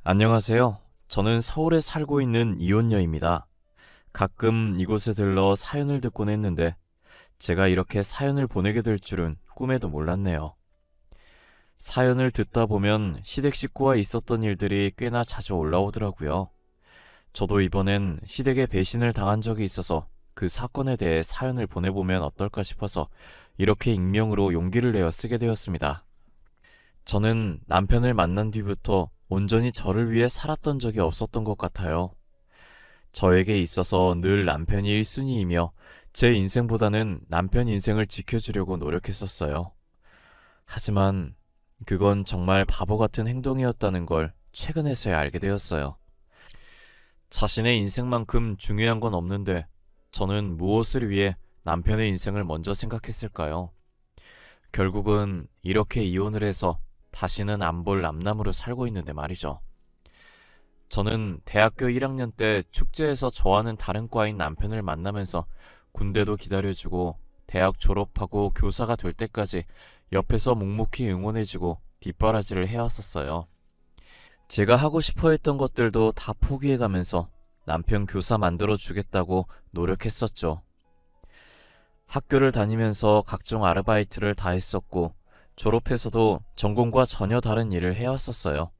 안녕하세요. 저는 서울에 살고 있는 이혼녀입니다. 가끔 이곳에 들러 사연을 듣곤 했는데 제가 이렇게 사연을 보내게 될 줄은 꿈에도 몰랐네요. 사연을 듣다 보면 시댁 식구와 있었던 일들이 꽤나 자주 올라오더라고요. 저도 이번엔 시댁에 배신을 당한 적이 있어서 그 사건에 대해 사연을 보내보면 어떨까 싶어서 이렇게 익명으로 용기를 내어 쓰게 되었습니다. 저는 남편을 만난 뒤부터 온전히 저를 위해 살았던 적이 없었던 것 같아요. 저에게 있어서 늘 남편이 1순위이며 제 인생보다는 남편 인생을 지켜주려고 노력했었어요. 하지만 그건 정말 바보 같은 행동이었다는 걸 최근에서야 알게 되었어요. 자신의 인생만큼 중요한 건 없는데 저는 무엇을 위해 남편의 인생을 먼저 생각했을까요? 결국은 이렇게 이혼을 해서 다시는 안 볼 남남으로 살고 있는데 말이죠. 저는 대학교 1학년 때 축제에서 저와는 다른 과인 남편을 만나면서 군대도 기다려주고 대학 졸업하고 교사가 될 때까지 옆에서 묵묵히 응원해주고 뒷바라지를 해왔었어요. 제가 하고 싶어 했던 것들도 다 포기해가면서 남편 교사 만들어주겠다고 노력했었죠. 학교를 다니면서 각종 아르바이트를 다 했었고 졸업해서도 전공과 전혀 다른 일을 해왔었어요.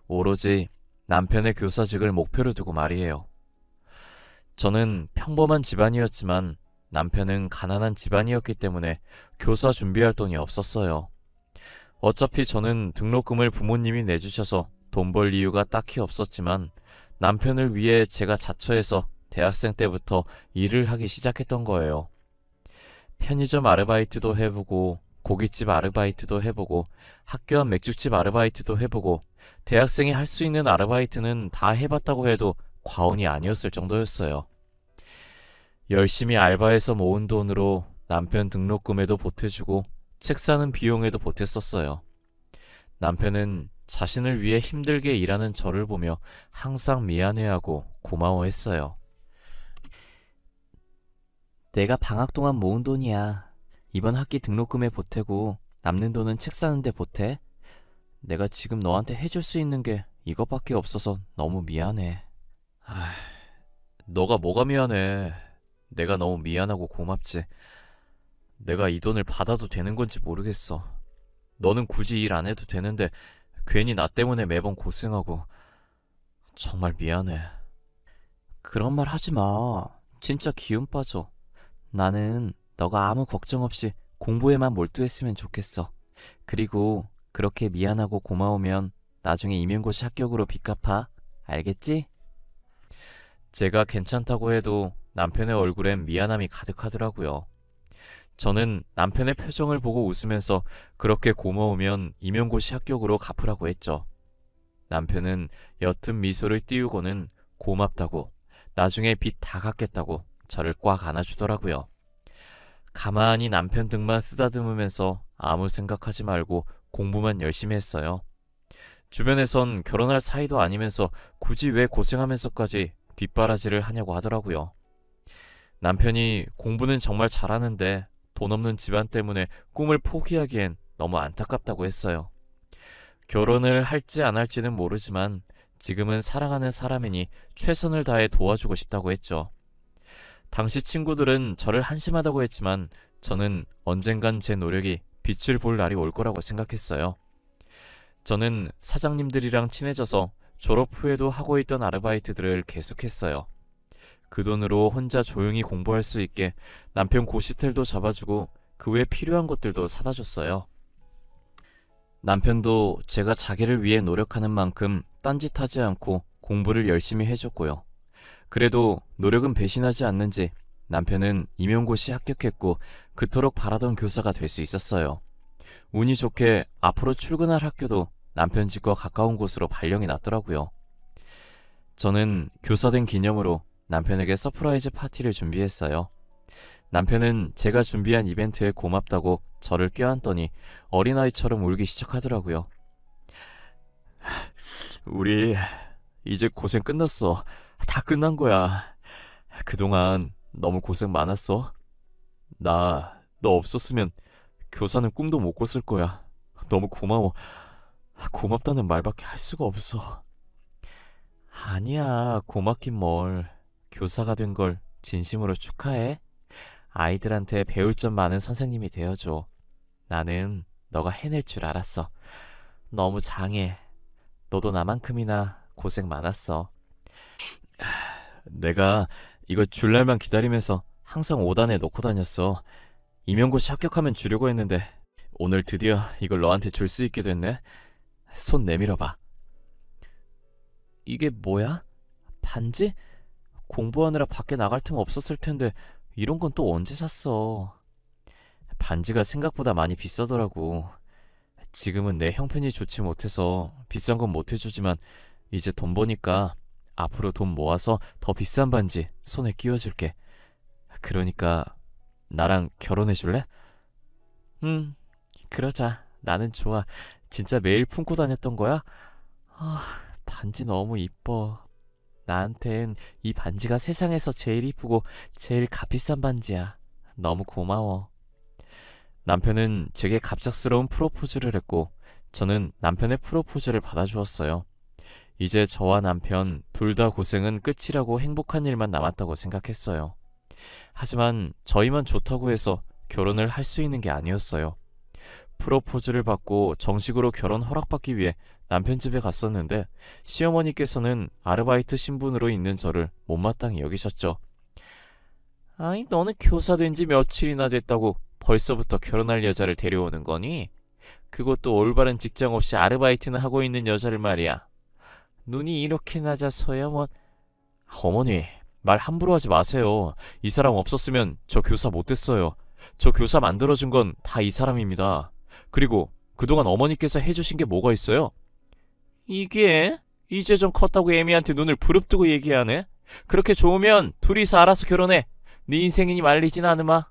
오로지 남편의 교사직을 목표로 두고 말이에요. 저는 평범한 집안이었지만 남편은 가난한 집안이었기 때문에 교사 준비할 돈이 없었어요. 어차피 저는 등록금을 부모님이 내주셔서 돈 벌 이유가 딱히 없었지만 남편을 위해 제가 자처해서 대학생 때부터 일을 하기 시작했던 거예요. 편의점 아르바이트도 해보고 고깃집 아르바이트도 해보고 학교 앞 맥주집 아르바이트도 해보고 대학생이 할 수 있는 아르바이트는 다 해봤다고 해도 과언이 아니었을 정도였어요. 열심히 알바해서 모은 돈으로 남편 등록금에도 보태주고 책 사는 비용에도 보탰었어요. 남편은 자신을 위해 힘들게 일하는 저를 보며 항상 미안해하고 고마워했어요. 내가 방학 동안 모은 돈이야. 이번 학기 등록금에 보태고 남는 돈은 책 사는데 보태. 내가 지금 너한테 해줄 수 있는 게 이것밖에 없어서 너무 미안해. 너가 뭐가 미안해. 내가 너무 미안하고 고맙지. 내가 이 돈을 받아도 되는 건지 모르겠어. 너는 굳이 일 안 해도 되는데 괜히 나 때문에 매번 고생하고 정말 미안해. 그런 말 하지 마. 진짜 기운 빠져. 나는 너가 아무 걱정 없이 공부에만 몰두했으면 좋겠어. 그리고 그렇게 미안하고 고마우면 나중에 임용고시 합격으로 빚 갚아. 알겠지? 제가 괜찮다고 해도 남편의 얼굴엔 미안함이 가득하더라고요. 저는 남편의 표정을 보고 웃으면서 그렇게 고마우면 임용고시 합격으로 갚으라고 했죠. 남편은 옅은 미소를 띄우고는 고맙다고, 나중에 빚 다 갚겠다고 저를 꽉 안아주더라고요. 가만히 남편 등만 쓰다듬으면서 아무 생각하지 말고 공부만 열심히 했어요. 주변에선 결혼할 사이도 아니면서 굳이 왜 고생하면서까지 뒷바라지를 하냐고 하더라고요. 남편이 공부는 정말 잘하는데 돈 없는 집안 때문에 꿈을 포기하기엔 너무 안타깝다고 했어요. 결혼을 할지 안 할지는 모르지만 지금은 사랑하는 사람이니 최선을 다해 도와주고 싶다고 했죠. 당시 친구들은 저를 한심하다고 했지만 저는 언젠간 제 노력이 빛을 볼 날이 올 거라고 생각했어요. 저는 사장님들이랑 친해져서 졸업 후에도 하고 있던 아르바이트들을 계속했어요. 그 돈으로 혼자 조용히 공부할 수 있게 남편 고시텔도 잡아주고 그 외 필요한 것들도 사다 줬어요. 남편도 제가 자기를 위해 노력하는 만큼 딴짓하지 않고 공부를 열심히 해줬고요. 그래도 노력은 배신하지 않는지 남편은 임용고시 합격했고 그토록 바라던 교사가 될 수 있었어요. 운이 좋게 앞으로 출근할 학교도 남편 집과 가까운 곳으로 발령이 났더라고요. 저는 교사된 기념으로 남편에게 서프라이즈 파티를 준비했어요. 남편은 제가 준비한 이벤트에 고맙다고 저를 껴안더니 어린아이처럼 울기 시작하더라고요. 우리 이제 고생 끝났어. 다 끝난 거야. 그동안 너무 고생 많았어. 나 너 없었으면 교사는 꿈도 못 꿨을 거야. 너무 고마워. 고맙다는 말밖에 할 수가 없어. 아니야, 고맙긴 뭘. 교사가 된 걸 진심으로 축하해. 아이들한테 배울 점 많은 선생님이 되어줘. 나는 너가 해낼 줄 알았어. 너무 장해. 너도 나만큼이나 고생 많았어. 내가 이거 줄 날만 기다리면서 항상 5단에 넣고 다녔어. 임용고시 합격하면 주려고 했는데 오늘 드디어 이걸 너한테 줄 수 있게 됐네. 손 내밀어봐. 이게 뭐야? 반지? 공부하느라 밖에 나갈 틈 없었을 텐데 이런 건 또 언제 샀어? 반지가 생각보다 많이 비싸더라고. 지금은 내 형편이 좋지 못해서 비싼 건 못 해주지만 이제 돈 버니까 앞으로 돈 모아서 더 비싼 반지 손에 끼워줄게. 그러니까 나랑 결혼해줄래? 응, 그러자. 나는 좋아. 진짜 매일 품고 다녔던 거야? 아, 반지 너무 이뻐. 나한텐 이 반지가 세상에서 제일 이쁘고 제일 값비싼 반지야. 너무 고마워. 남편은 제게 갑작스러운 프로포즈를 했고 저는 남편의 프로포즈를 받아주었어요. 이제 저와 남편 둘 다 고생은 끝이라고 행복한 일만 남았다고 생각했어요. 하지만 저희만 좋다고 해서 결혼을 할 수 있는 게 아니었어요. 프로포즈를 받고 정식으로 결혼 허락받기 위해 남편 집에 갔었는데 시어머니께서는 아르바이트 신분으로 있는 저를 못마땅히 여기셨죠. 아이, 너는 교사 된 지 며칠이나 됐다고 벌써부터 결혼할 여자를 데려오는 거니? 그것도 올바른 직장 없이 아르바이트는 하고 있는 여자를 말이야. 눈이 이렇게 낮아서야 뭐... 어머니, 말 함부로 하지 마세요. 이 사람 없었으면 저 교사 못됐어요. 저 교사 만들어준 건 다 이 사람입니다. 그리고 그동안 어머니께서 해주신 게 뭐가 있어요? 이게? 이제 좀 컸다고 애미한테 눈을 부릅뜨고 얘기하네? 그렇게 좋으면 둘이서 알아서 결혼해. 네 인생이니 말리진 않으마.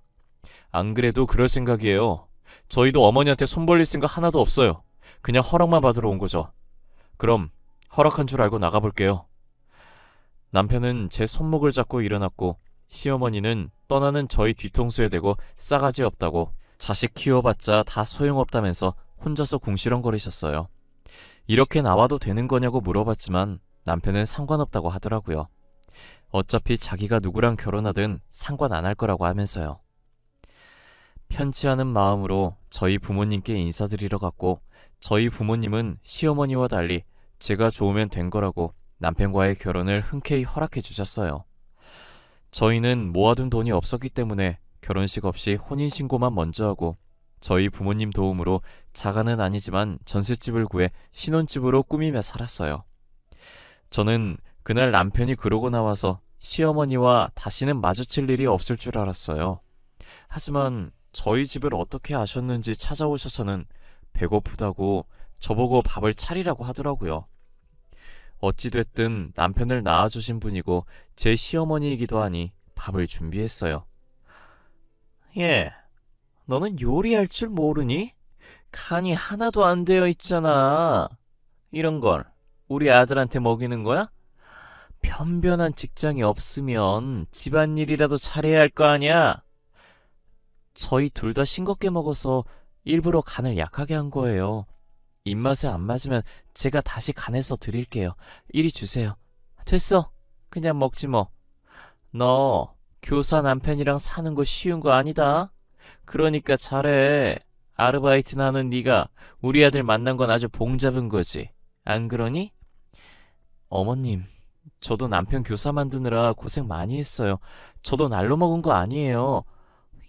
안 그래도 그럴 생각이에요. 저희도 어머니한테 손 벌릴 생각 하나도 없어요. 그냥 허락만 받으러 온 거죠. 그럼 허락한 줄 알고 나가볼게요. 남편은 제 손목을 잡고 일어났고 시어머니는 떠나는 저희 뒤통수에 대고 싸가지 없다고 자식 키워봤자 다 소용없다면서 혼자서 궁시렁거리셨어요. 이렇게 나와도 되는 거냐고 물어봤지만 남편은 상관없다고 하더라고요. 어차피 자기가 누구랑 결혼하든 상관 안 할 거라고 하면서요. 편치 않은 마음으로 저희 부모님께 인사드리러 갔고 저희 부모님은 시어머니와 달리 제가 좋으면 된 거라고 남편과의 결혼을 흔쾌히 허락해 주셨어요. 저희는 모아둔 돈이 없었기 때문에 결혼식 없이 혼인신고만 먼저 하고 저희 부모님 도움으로 자가는 아니지만 전셋집을 구해 신혼집으로 꾸미며 살았어요. 저는 그날 남편이 그러고 나와서 시어머니와 다시는 마주칠 일이 없을 줄 알았어요. 하지만 저희 집을 어떻게 아셨는지 찾아오셔서는 배고프다고 저보고 밥을 차리라고 하더라고요. 어찌됐든 남편을 낳아주신 분이고 제 시어머니이기도 하니 밥을 준비했어요. 예, 너는 요리할 줄 모르니? 간이 하나도 안 되어 있잖아. 이런 걸 우리 아들한테 먹이는 거야? 변변한 직장이 없으면 집안일이라도 잘해야 할 거 아니야? 저희 둘 다 싱겁게 먹어서 일부러 간을 약하게 한 거예요. 입맛에 안 맞으면 제가 다시 간해서 드릴게요. 이리 주세요. 됐어. 그냥 먹지 뭐. 너 교사 남편이랑 사는 거 쉬운 거 아니다. 그러니까 잘해. 아르바이트나 하는 네가 우리 아들 만난 건 아주 봉 잡은 거지. 안 그러니? 어머님, 저도 남편 교사 만드느라 고생 많이 했어요. 저도 날로 먹은 거 아니에요.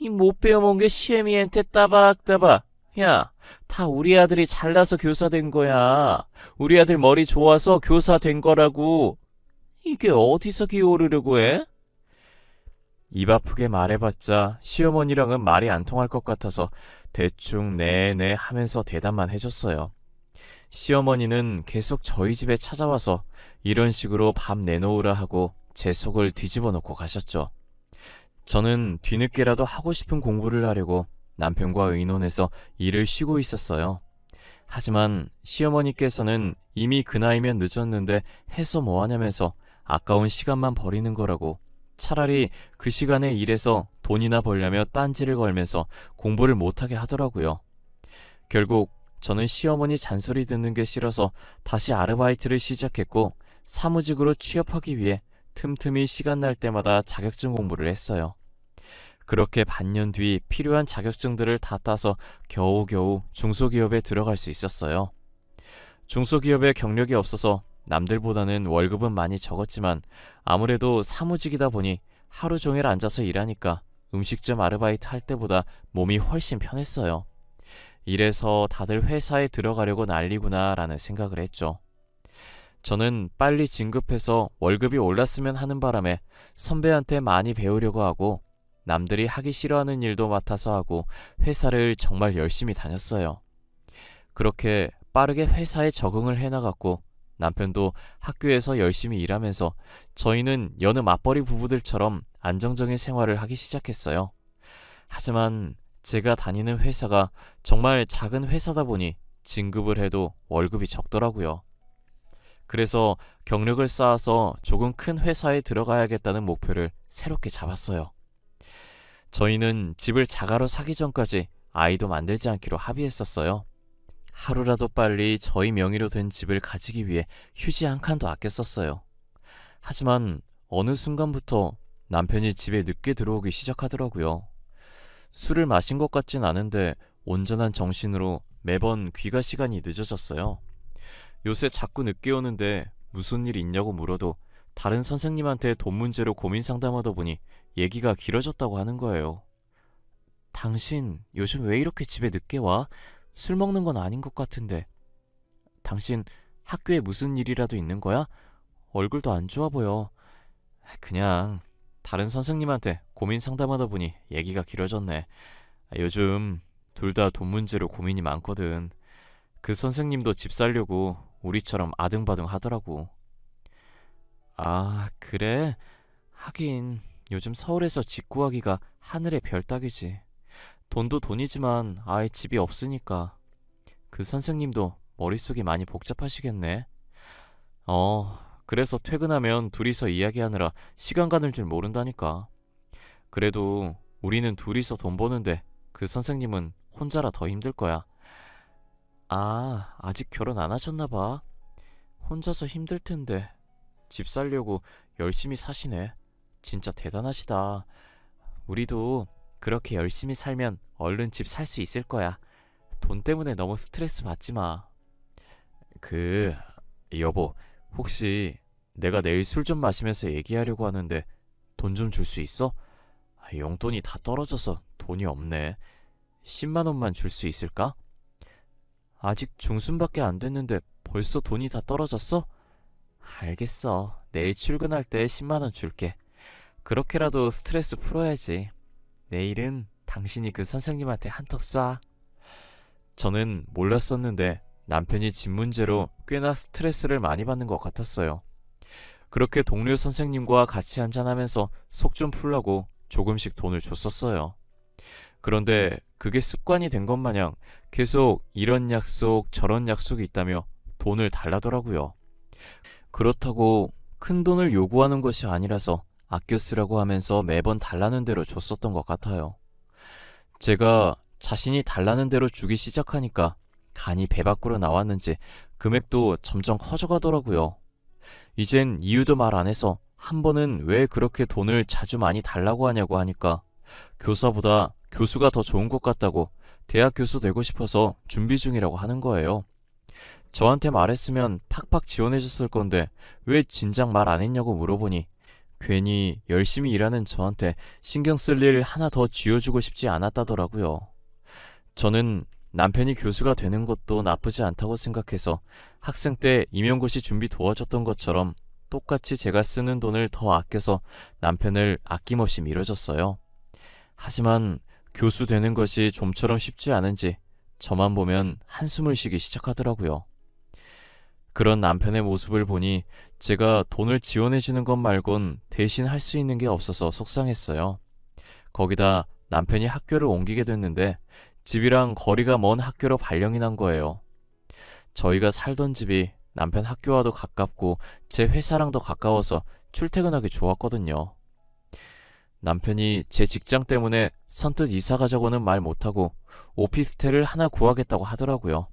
이 못 배워먹은 게 시애미한테 따박따박. 야, 다 우리 아들이 잘나서 교사 된 거야. 우리 아들 머리 좋아서 교사 된 거라고. 이게 어디서 기어오르려고 해? 입 아프게 말해봤자 시어머니랑은 말이 안 통할 것 같아서 대충 네네 하면서 대답만 해줬어요. 시어머니는 계속 저희 집에 찾아와서 이런 식으로 밥 내놓으라 하고 제 속을 뒤집어 놓고 가셨죠. 저는 뒤늦게라도 하고 싶은 공부를 하려고 남편과 의논해서 일을 쉬고 있었어요. 하지만 시어머니께서는 이미 그 나이면 늦었는데 해서 뭐하냐면서 아까운 시간만 버리는 거라고 차라리 그 시간에 일해서 돈이나 벌려며 딴지를 걸면서 공부를 못하게 하더라고요. 결국 저는 시어머니 잔소리 듣는 게 싫어서 다시 아르바이트를 시작했고 사무직으로 취업하기 위해 틈틈이 시간 날 때마다 자격증 공부를 했어요. 그렇게 반년 뒤 필요한 자격증들을 다 따서 겨우겨우 중소기업에 들어갈 수 있었어요. 중소기업에 경력이 없어서 남들보다는 월급은 많이 적었지만 아무래도 사무직이다 보니 하루 종일 앉아서 일하니까 음식점 아르바이트 할 때보다 몸이 훨씬 편했어요. 이래서 다들 회사에 들어가려고 난리구나 라는 생각을 했죠. 저는 빨리 진급해서 월급이 올랐으면 하는 바람에 선배한테 많이 배우려고 하고 남들이 하기 싫어하는 일도 맡아서 하고 회사를 정말 열심히 다녔어요. 그렇게 빠르게 회사에 적응을 해나갔고 남편도 학교에서 열심히 일하면서 저희는 여느 맞벌이 부부들처럼 안정적인 생활을 하기 시작했어요. 하지만 제가 다니는 회사가 정말 작은 회사다 보니 진급을 해도 월급이 적더라고요. 그래서 경력을 쌓아서 조금 큰 회사에 들어가야겠다는 목표를 새롭게 잡았어요. 저희는 집을 자가로 사기 전까지 아이도 만들지 않기로 합의했었어요. 하루라도 빨리 저희 명의로 된 집을 가지기 위해 휴지 한 칸도 아껴 썼어요. 하지만 어느 순간부터 남편이 집에 늦게 들어오기 시작하더라고요. 술을 마신 것 같진 않은데 온전한 정신으로 매번 귀가 시간이 늦어졌어요. 요새 자꾸 늦게 오는데 무슨 일 있냐고 물어도 다른 선생님한테 돈 문제로 고민 상담하다 보니 얘기가 길어졌다고 하는 거예요. 당신 요즘 왜 이렇게 집에 늦게 와? 술 먹는 건 아닌 것 같은데. 당신 학교에 무슨 일이라도 있는 거야? 얼굴도 안 좋아 보여. 그냥 다른 선생님한테 고민 상담하다 보니 얘기가 길어졌네. 요즘 둘 다 돈 문제로 고민이 많거든. 그 선생님도 집 살려고 우리처럼 아등바등 하더라고. 아, 그래? 하긴 요즘 서울에서 집 구하기가 하늘의 별 따기지. 돈도 돈이지만 아예 집이 없으니까. 그 선생님도 머릿속이 많이 복잡하시겠네. 그래서 퇴근하면 둘이서 이야기하느라 시간 가는 줄 모른다니까. 그래도 우리는 둘이서 돈 버는데 그 선생님은 혼자라 더 힘들 거야. 아, 아직 결혼 안 하셨나 봐. 혼자서 힘들 텐데 집 살려고 열심히 사시네. 진짜 대단하시다. 우리도 그렇게 열심히 살면 얼른 집 살 수 있을 거야. 돈 때문에 너무 스트레스 받지 마. 여보, 혹시 내가 내일 술 좀 마시면서 얘기하려고 하는데 돈 좀 줄 수 있어? 용돈이 다 떨어져서 돈이 없네. 10만 원만 줄 수 있을까? 아직 중순밖에 안 됐는데 벌써 돈이 다 떨어졌어? 알겠어. 내일 출근할 때 10만 원 줄게. 그렇게라도 스트레스 풀어야지. 내일은 당신이 그 선생님한테 한턱 쏴. 저는 몰랐었는데 남편이 집 문제로 꽤나 스트레스를 많이 받는 것 같았어요. 그렇게 동료 선생님과 같이 한잔하면서 속 좀 풀려고 조금씩 돈을 줬었어요. 그런데 그게 습관이 된 것 마냥 계속 이런 약속 저런 약속이 있다며 돈을 달라더라고요. 그렇다고 큰 돈을 요구하는 것이 아니라서 아껴 쓰라고 하면서 매번 달라는 대로 줬었던 것 같아요. 제가 자신이 달라는 대로 주기 시작하니까 간이 배 밖으로 나왔는지 금액도 점점 커져가더라고요. 이젠 이유도 말 안 해서 한 번은 왜 그렇게 돈을 자주 많이 달라고 하냐고 하니까 교사보다 교수가 더 좋은 것 같다고 대학 교수 되고 싶어서 준비 중이라고 하는 거예요. 저한테 말했으면 팍팍 지원해줬을 건데 왜 진작 말 안 했냐고 물어보니 괜히 열심히 일하는 저한테 신경 쓸 일 하나 더 쥐어주고 싶지 않았다더라고요. 저는 남편이 교수가 되는 것도 나쁘지 않다고 생각해서 학생 때 임용고시 준비 도와줬던 것처럼 똑같이 제가 쓰는 돈을 더 아껴서 남편을 아낌없이 밀어줬어요. 하지만 교수 되는 것이 좀처럼 쉽지 않은지 저만 보면 한숨을 쉬기 시작하더라고요. 그런 남편의 모습을 보니 제가 돈을 지원해주는 것 말곤 대신 할 수 있는 게 없어서 속상했어요. 거기다 남편이 학교를 옮기게 됐는데 집이랑 거리가 먼 학교로 발령이 난 거예요. 저희가 살던 집이 남편 학교와도 가깝고 제 회사랑도 가까워서 출퇴근하기 좋았거든요. 남편이 제 직장 때문에 선뜻 이사 가자고는 말 못하고 오피스텔을 하나 구하겠다고 하더라고요.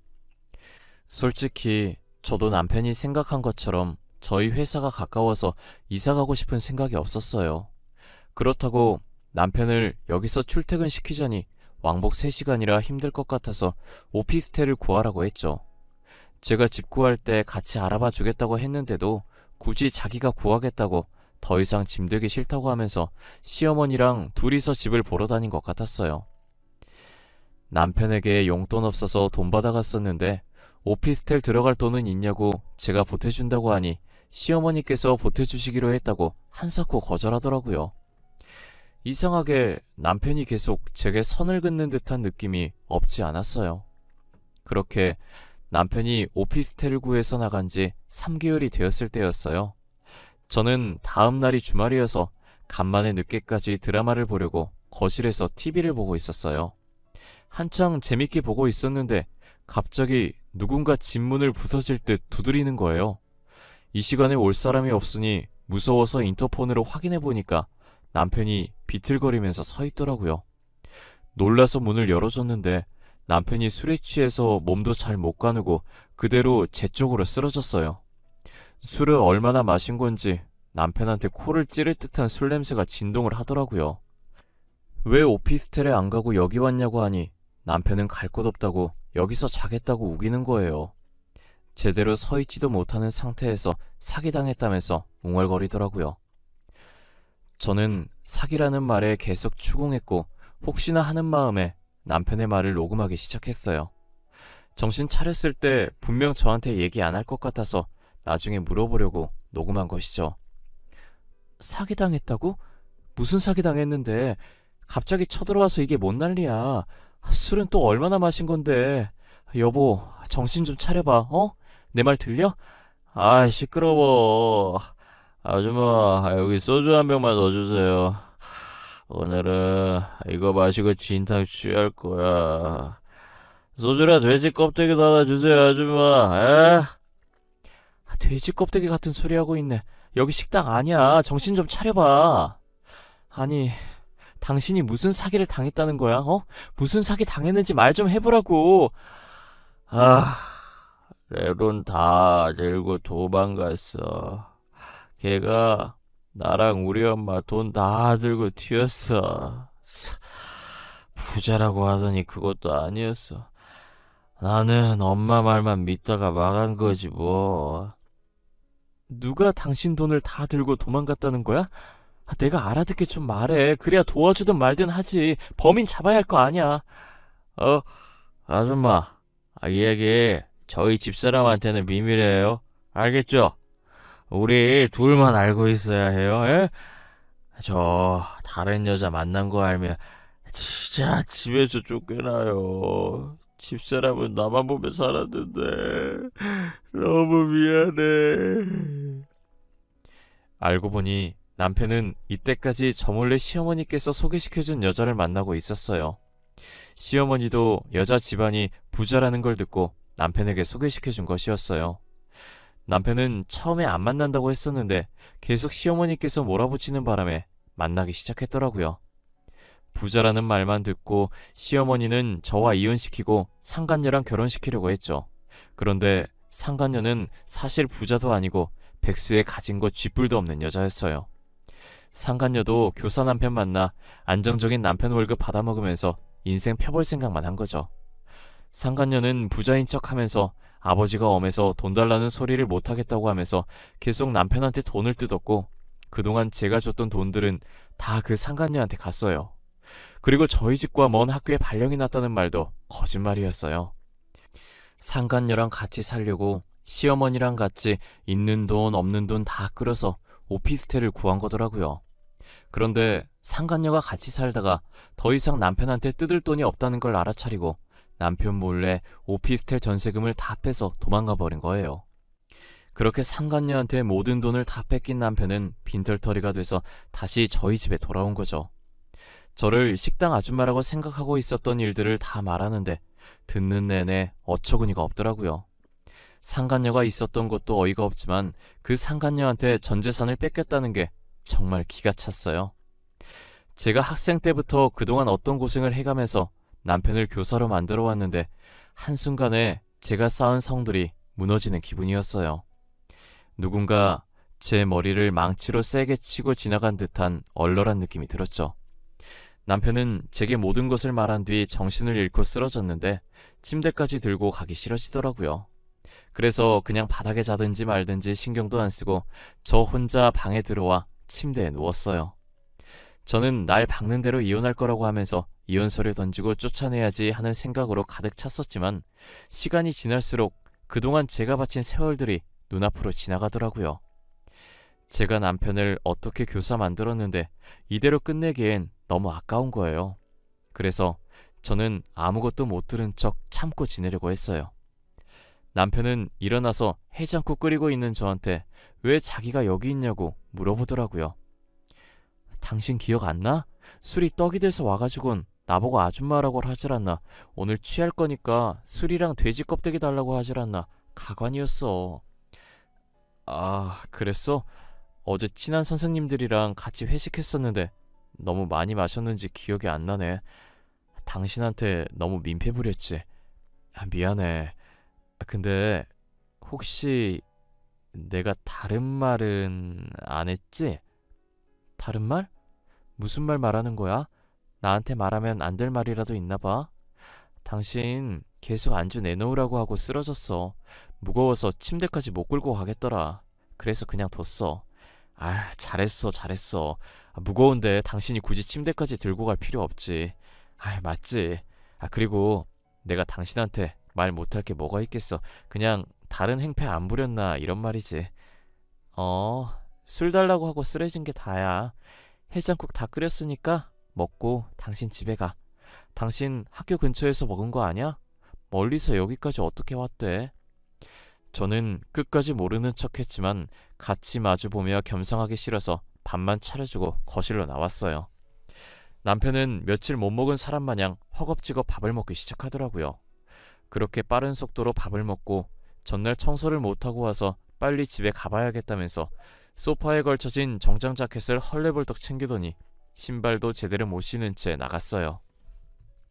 솔직히 저도 남편이 생각한 것처럼 저희 회사가 가까워서 이사 가고 싶은 생각이 없었어요. 그렇다고 남편을 여기서 출퇴근시키자니 왕복 3시간이라 힘들 것 같아서 오피스텔을 구하라고 했죠. 제가 집 구할 때 같이 알아봐 주겠다고 했는데도 굳이 자기가 구하겠다고 더 이상 짐들기 싫다고 하면서 시어머니랑 둘이서 집을 보러 다닌 것 같았어요. 남편에게 용돈 없어서 돈 받아갔었는데 오피스텔 들어갈 돈은 있냐고 제가 보태준다고 하니 시어머니께서 보태주시기로 했다고 한사코 거절하더라고요. 이상하게 남편이 계속 제게 선을 긋는 듯한 느낌이 없지 않았어요. 그렇게 남편이 오피스텔을 구해서 나간 지 3개월이 되었을 때였어요. 저는 다음 날이 주말이어서 간만에 늦게까지 드라마를 보려고 거실에서 TV를 보고 있었어요. 한창 재밌게 보고 있었는데 갑자기 누군가 집 문을 부서질 듯 두드리는 거예요. 이 시간에 올 사람이 없으니 무서워서 인터폰으로 확인해 보니까 남편이 비틀거리면서 서 있더라고요. 놀라서 문을 열어줬는데 남편이 술에 취해서 몸도 잘 못 가누고 그대로 제 쪽으로 쓰러졌어요. 술을 얼마나 마신 건지 남편한테 코를 찌를 듯한 술 냄새가 진동을 하더라고요. 왜 오피스텔에 안 가고 여기 왔냐고 하니 남편은 갈 곳 없다고 여기서 자겠다고 우기는 거예요. 제대로 서 있지도 못하는 상태에서 사기당했다면서 웅얼거리더라고요. 저는 사기라는 말에 계속 추궁했고 혹시나 하는 마음에 남편의 말을 녹음하기 시작했어요. 정신 차렸을 때 분명 저한테 얘기 안 할 것 같아서 나중에 물어보려고 녹음한 것이죠. 사기당했다고? 무슨 사기당했는데 갑자기 쳐들어와서 이게 뭔 난리야. 술은 또 얼마나 마신 건데. 여보, 정신 좀 차려봐. 내 말 들려? 아, 시끄러워. 아줌마, 여기 소주 한 병만 더 주세요. 오늘은 이거 마시고 진탕 취할 거야. 소주랑 돼지 껍데기도 하나 주세요, 아줌마. 돼지 껍데기 같은 소리 하고 있네. 여기 식당 아니야. 정신 좀 차려봐. 아니, 당신이 무슨 사기를 당했다는 거야? 무슨 사기 당했는지 말 좀 해보라고. 내 돈 다 들고 도망갔어. 걔가 나랑 우리 엄마 돈 다 들고 튀었어. 부자라고 하더니 그것도 아니었어. 나는 엄마 말만 믿다가 망한 거지 뭐. 누가 당신 돈을 다 들고 도망갔다는 거야? 내가 알아듣게 좀 말해. 그래야 도와주든 말든 하지. 범인 잡아야 할 거 아니야. 아줌마, 이 얘기 저희 집사람한테는 비밀이에요. 알겠죠? 우리 둘만 알고 있어야 해요. 에? 저 다른 여자 만난 거 알면 진짜 집에서 쫓겨나요. 집사람은 나만 보며 살았는데 너무 미안해. 알고 보니 남편은 이때까지 저 몰래 시어머니께서 소개시켜준 여자를 만나고 있었어요. 시어머니도 여자 집안이 부자라는 걸 듣고 남편에게 소개시켜준 것이었어요. 남편은 처음에 안 만난다고 했었는데 계속 시어머니께서 몰아붙이는 바람에 만나기 시작했더라고요. 부자라는 말만 듣고 시어머니는 저와 이혼시키고 상간녀랑 결혼시키려고 했죠. 그런데 상간녀는 사실 부자도 아니고 백수에 가진 것 쥐뿔도 없는 여자였어요. 상간녀도 교사 남편 만나 안정적인 남편 월급 받아먹으면서 인생 펴볼 생각만 한 거죠. 상간녀는 부자인 척하면서 아버지가 엄해서 돈 달라는 소리를 못하겠다고 하면서 계속 남편한테 돈을 뜯었고 그동안 제가 줬던 돈들은 다 그 상간녀한테 갔어요. 그리고 저희 집과 먼 학교에 발령이 났다는 말도 거짓말이었어요. 상간녀랑 같이 살려고 시어머니랑 같이 있는 돈 없는 돈 다 끌어서 오피스텔을 구한 거더라고요. 그런데 상간녀가 같이 살다가 더 이상 남편한테 뜯을 돈이 없다는 걸 알아차리고 남편 몰래 오피스텔 전세금을 다 빼서 도망가 버린 거예요. 그렇게 상간녀한테 모든 돈을 다 뺏긴 남편은 빈털터리가 돼서 다시 저희 집에 돌아온 거죠. 저를 식당 아줌마라고 생각하고 있었던 일들을 다 말하는데 듣는 내내 어처구니가 없더라고요. 상간녀가 있었던 것도 어이가 없지만 그 상간녀한테 전 재산을 뺏겼다는 게 정말 기가 찼어요. 제가 학생 때부터 그동안 어떤 고생을 해가면서 남편을 교사로 만들어 왔는데 한순간에 제가 쌓은 성들이 무너지는 기분이었어요. 누군가 제 머리를 망치로 세게 치고 지나간 듯한 얼얼한 느낌이 들었죠. 남편은 제게 모든 것을 말한 뒤 정신을 잃고 쓰러졌는데 침대까지 들고 가기 싫어지더라고요. 그래서 그냥 바닥에 자든지 말든지 신경도 안 쓰고 저 혼자 방에 들어와 침대에 누웠어요. 저는 날 박는 대로 이혼할 거라고 하면서 이혼서를 던지고 쫓아내야지 하는 생각으로 가득 찼었지만 시간이 지날수록 그동안 제가 바친 세월들이 눈앞으로 지나가더라고요. 제가 남편을 어떻게 교사 만들었는데 이대로 끝내기엔 너무 아까운 거예요. 그래서 저는 아무것도 못 들은 척 참고 지내려고 했어요. 남편은 일어나서 해장국 끓이고 있는 저한테 왜 자기가 여기 있냐고 물어보더라고요. 당신 기억 안 나? 술이 떡이 돼서 와가지곤 나보고 아줌마라고 하질 않나. 오늘 취할 거니까 술이랑 돼지 껍데기 달라고 하질 않나. 가관이었어. 아, 그랬어? 어제 친한 선생님들이랑 같이 회식했었는데 너무 많이 마셨는지 기억이 안 나네. 당신한테 너무 민폐 부렸지. 미안해. 근데 혹시 내가 다른 말은 안 했지? 다른 말? 무슨 말 말하는 거야? 나한테 말하면 안 될 말이라도 있나 봐. 당신 계속 안주 내놓으라고 하고 쓰러졌어. 무거워서 침대까지 못 끌고 가겠더라. 그래서 그냥 뒀어. 아, 잘했어. 무거운데 당신이 굳이 침대까지 들고 갈 필요 없지. 아, 맞지. 그리고 내가 당신한테 말 못할 게 뭐가 있겠어. 그냥 다른 행패 안 부렸나 이런 말이지. 술 달라고 하고 쓰러진 게 다야. 해장국 다 끓였으니까 먹고 당신 집에 가. 당신 학교 근처에서 먹은 거 아냐? 멀리서 여기까지 어떻게 왔대? 저는 끝까지 모르는 척했지만 같이 마주보며 겸상하기 싫어서 밥만 차려주고 거실로 나왔어요. 남편은 며칠 못 먹은 사람 마냥 허겁지겁 밥을 먹기 시작하더라고요. 그렇게 빠른 속도로 밥을 먹고 전날 청소를 못하고 와서 빨리 집에 가봐야겠다면서 소파에 걸쳐진 정장 자켓을 헐레벌떡 챙기더니 신발도 제대로 못 신은 채 나갔어요.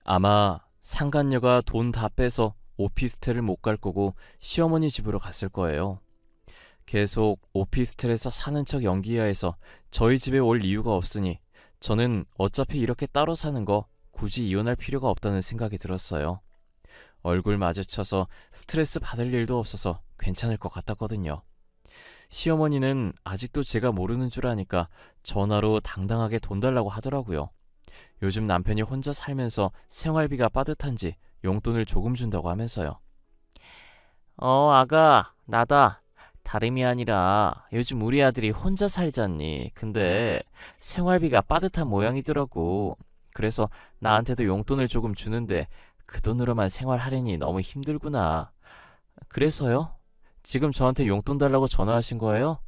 아마 상간녀가 돈 다 빼서 오피스텔을 못 갈 거고 시어머니 집으로 갔을 거예요. 계속 오피스텔에서 사는 척 연기해야 해서 저희 집에 올 이유가 없으니 저는 어차피 이렇게 따로 사는 거 굳이 이혼할 필요가 없다는 생각이 들었어요. 얼굴 마주쳐서 스트레스 받을 일도 없어서 괜찮을 것 같았거든요. 시어머니는 아직도 제가 모르는 줄 아니까 전화로 당당하게 돈 달라고 하더라고요. 요즘 남편이 혼자 살면서 생활비가 빠듯한지 용돈을 조금 준다고 하면서요. 아가, 나다. 다름이 아니라 요즘 우리 아들이 혼자 살잖니. 근데 생활비가 빠듯한 모양이더라고. 그래서 나한테도 용돈을 조금 주는데 그 돈으로만 생활하려니 너무 힘들구나. 그래서요? 지금 저한테 용돈 달라고 전화하신 거예요?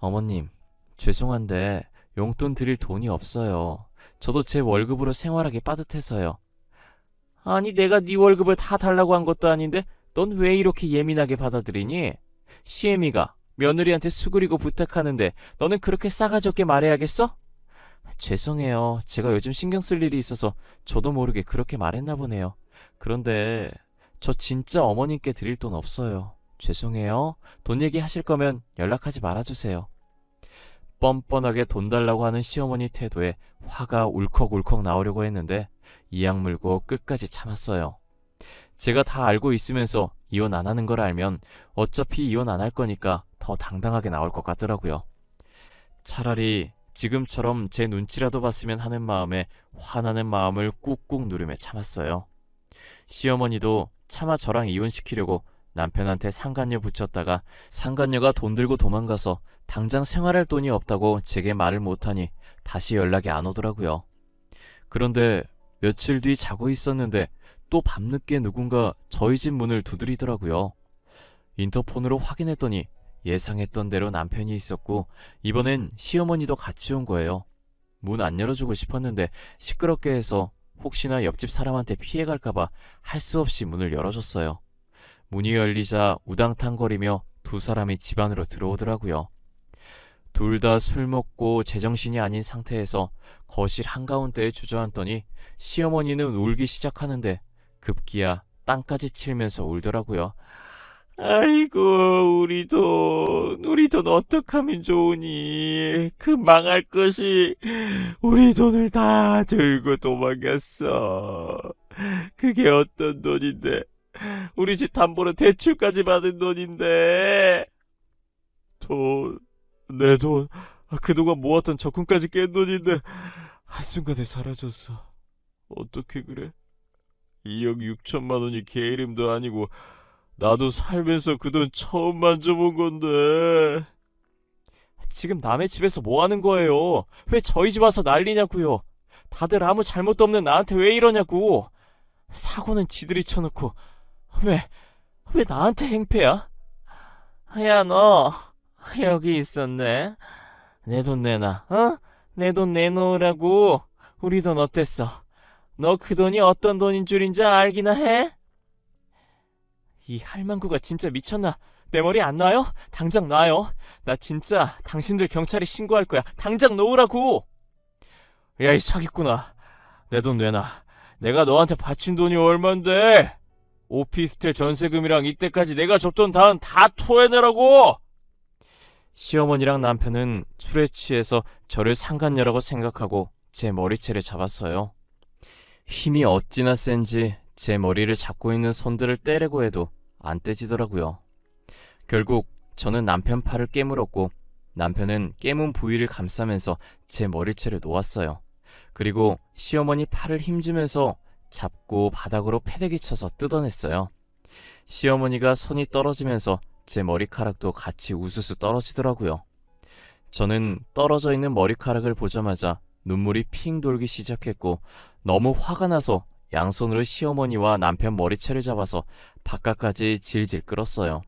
어머님, 죄송한데 용돈 드릴 돈이 없어요. 저도 제 월급으로 생활하기 빠듯해서요. 아니, 내가 네 월급을 다 달라고 한 것도 아닌데 넌 왜 이렇게 예민하게 받아들이니? 시애미가 며느리한테 수그리고 부탁하는데 너는 그렇게 싸가지 없게 말해야겠어? 죄송해요. 제가 요즘 신경 쓸 일이 있어서 저도 모르게 그렇게 말했나 보네요. 그런데 저 진짜 어머님께 드릴 돈 없어요. 죄송해요. 돈 얘기하실 거면 연락하지 말아주세요. 뻔뻔하게 돈 달라고 하는 시어머니 태도에 화가 울컥울컥 나오려고 했는데 이악 물고 끝까지 참았어요. 제가 다 알고 있으면서 이혼 안 하는 걸 알면 어차피 이혼 안 할 거니까 더 당당하게 나올 것 같더라고요. 차라리 지금처럼 제 눈치라도 봤으면 하는 마음에 화나는 마음을 꾹꾹 누르며 참았어요. 시어머니도 차마 저랑 이혼시키려고 남편한테 상간녀 붙였다가 상간녀가 돈 들고 도망가서 당장 생활할 돈이 없다고 제게 말을 못하니 다시 연락이 안 오더라고요. 그런데 며칠 뒤 자고 있었는데 또 밤늦게 누군가 저희 집 문을 두드리더라고요. 인터폰으로 확인했더니 예상했던 대로 남편이 있었고 이번엔 시어머니도 같이 온 거예요. 문 안 열어주고 싶었는데 시끄럽게 해서 혹시나 옆집 사람한테 피해갈까봐 할 수 없이 문을 열어줬어요. 문이 열리자 우당탕거리며 두 사람이 집 안으로 들어오더라고요. 둘 다 술 먹고 제정신이 아닌 상태에서 거실 한가운데에 주저앉더니 시어머니는 울기 시작하는데 급기야 땅까지 치면서 울더라고요. 아이고, 우리 돈 어떡하면 좋으니? 그 망할 것이 우리 돈을 다 들고 도망갔어. 그게 어떤 돈인데? 우리 집 담보로 대출까지 받은 돈인데. 내 돈, 그동안 모았던 적금까지 깬 돈인데 한순간에 사라졌어. 어떻게 그래? 2억 6천만 원이 걔 이름도 아니고 나도 살면서 그 돈 처음 만져본 건데. 지금 남의 집에서 뭐 하는 거예요? 왜 저희 집 와서 난리냐고요? 다들 아무 잘못도 없는 나한테 왜 이러냐고. 사고는 지들이 쳐놓고 왜 나한테 행패야? 야, 너 여기 있었네. 내 돈 내놔. 내 돈 내놓으라고. 우리 돈 어땠어? 너 그 돈이 어떤 돈인 줄인지 알기나 해? 이 할망구가 진짜 미쳤나? 내 머리 안 놔요? 당장 놔요. 나 진짜 당신들 경찰에 신고할 거야. 당장 놓으라고. 야, 이 사기꾼아, 내 돈 내놔. 내가 너한테 바친 돈이 얼만데? 오피스텔 전세금이랑 이때까지 내가 줬던 단 다 토해내라고. 시어머니랑 남편은 술에 취해서 저를 상간녀라고 생각하고 제 머리채를 잡았어요. 힘이 어찌나 센지 제 머리를 잡고 있는 손들을 떼려고 해도 안 떼지더라고요. 결국 저는 남편 팔을 깨물었고 남편은 깨문 부위를 감싸면서 제 머리채를 놓았어요. 그리고 시어머니 팔을 힘주면서 잡고 바닥으로 패대기 쳐서 뜯어냈어요. 시어머니가 손이 떨어지면서 제 머리카락도 같이 우수수 떨어지더라고요. 저는 떨어져 있는 머리카락을 보자마자 눈물이 핑 돌기 시작했고 너무 화가 나서 양손으로 시어머니와 남편 머리채를 잡아서 바깥까지 질질 끌었어요.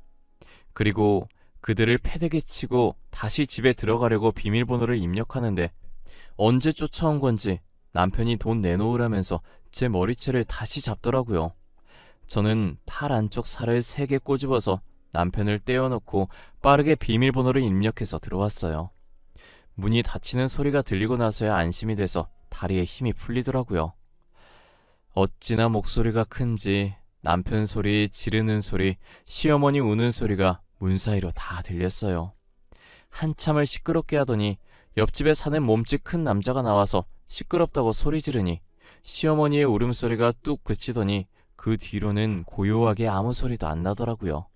그리고 그들을 패대기 치고 다시 집에 들어가려고 비밀번호를 입력하는데 언제 쫓아온 건지 남편이 돈 내놓으라면서 제 머리채를 다시 잡더라고요. 저는 팔 안쪽 살을 3개 꼬집어서 남편을 떼어놓고 빠르게 비밀번호를 입력해서 들어왔어요. 문이 닫히는 소리가 들리고 나서야 안심이 돼서 다리에 힘이 풀리더라고요. 어찌나 목소리가 큰지 남편 소리, 지르는 소리, 시어머니 우는 소리가 문 사이로 다 들렸어요. 한참을 시끄럽게 하더니 옆집에 사는 몸집 큰 남자가 나와서 시끄럽다고 소리 지르니 시어머니의 울음소리가 뚝 그치더니 그 뒤로는 고요하게 아무 소리도 안 나더라고요.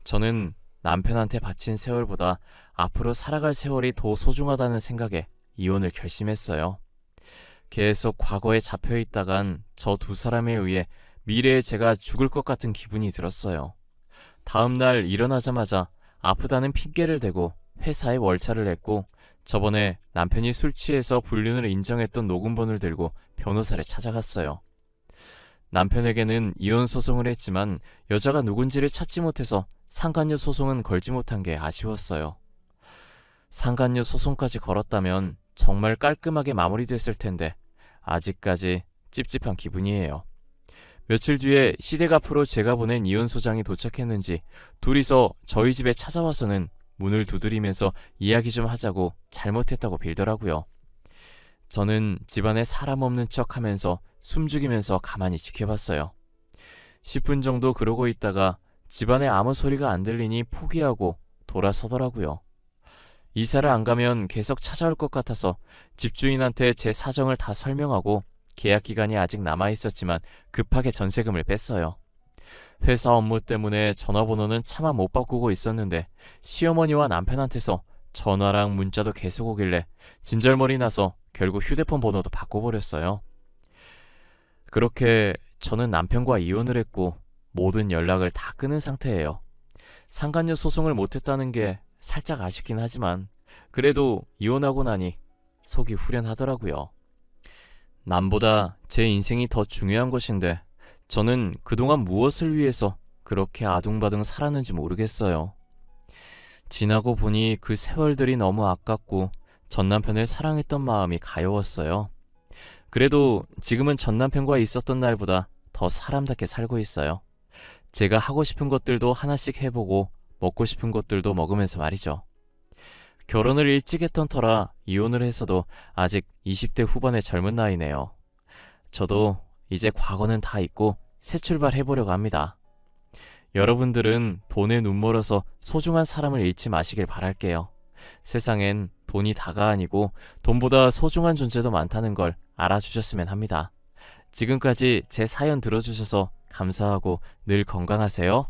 저는 남편한테 바친 세월보다 앞으로 살아갈 세월이 더 소중하다는 생각에 이혼을 결심했어요. 계속 과거에 잡혀있다간 저 2사람에 의해 미래에 제가 죽을 것 같은 기분이 들었어요. 다음날 일어나자마자 아프다는 핑계를 대고 회사에 월차를 냈고 저번에 남편이 술 취해서 불륜을 인정했던 녹음본을 들고 변호사를 찾아갔어요. 남편에게는 이혼 소송을 했지만 여자가 누군지를 찾지 못해서 상간녀 소송은 걸지 못한 게 아쉬웠어요. 상간녀 소송까지 걸었다면 정말 깔끔하게 마무리됐을 텐데 아직까지 찝찝한 기분이에요. 며칠 뒤에 시댁 앞으로 제가 보낸 이혼 소장이 도착했는지 둘이서 저희 집에 찾아와서는 문을 두드리면서 이야기 좀 하자고 잘못했다고 빌더라고요. 저는 집안에 사람 없는 척 하면서 숨죽이면서 가만히 지켜봤어요. 10분 정도 그러고 있다가 집안에 아무 소리가 안 들리니 포기하고 돌아서더라고요. 이사를 안 가면 계속 찾아올 것 같아서 집주인한테 제 사정을 다 설명하고 계약 기간이 아직 남아있었지만 급하게 전세금을 뺐어요. 회사 업무 때문에 전화번호는 차마 못 바꾸고 있었는데 시어머니와 남편한테서 전화랑 문자도 계속 오길래 진절머리 나서 결국 휴대폰 번호도 바꿔버렸어요. 그렇게 저는 남편과 이혼을 했고 모든 연락을 다 끊은 상태예요. 상간녀 소송을 못했다는 게 살짝 아쉽긴 하지만 그래도 이혼하고 나니 속이 후련하더라고요. 남보다 제 인생이 더 중요한 것인데 저는 그동안 무엇을 위해서 그렇게 아둥바둥 살았는지 모르겠어요. 지나고 보니 그 세월들이 너무 아깝고 전남편을 사랑했던 마음이 가여웠어요. 그래도 지금은 전남편과 있었던 날보다 더 사람답게 살고 있어요. 제가 하고 싶은 것들도 하나씩 해보고 먹고 싶은 것들도 먹으면서 말이죠. 결혼을 일찍 했던 터라 이혼을 했어도 아직 20대 후반의 젊은 나이네요. 저도 이제 과거는 다 잊고 새 출발해보려고 합니다. 여러분들은 돈에 눈멀어서 소중한 사람을 잃지 마시길 바랄게요. 세상엔 돈이 다가 아니고 돈보다 소중한 존재도 많다는 걸 알아주셨으면 합니다. 지금까지 제 사연 들어주셔서 감사하고 늘 건강하세요.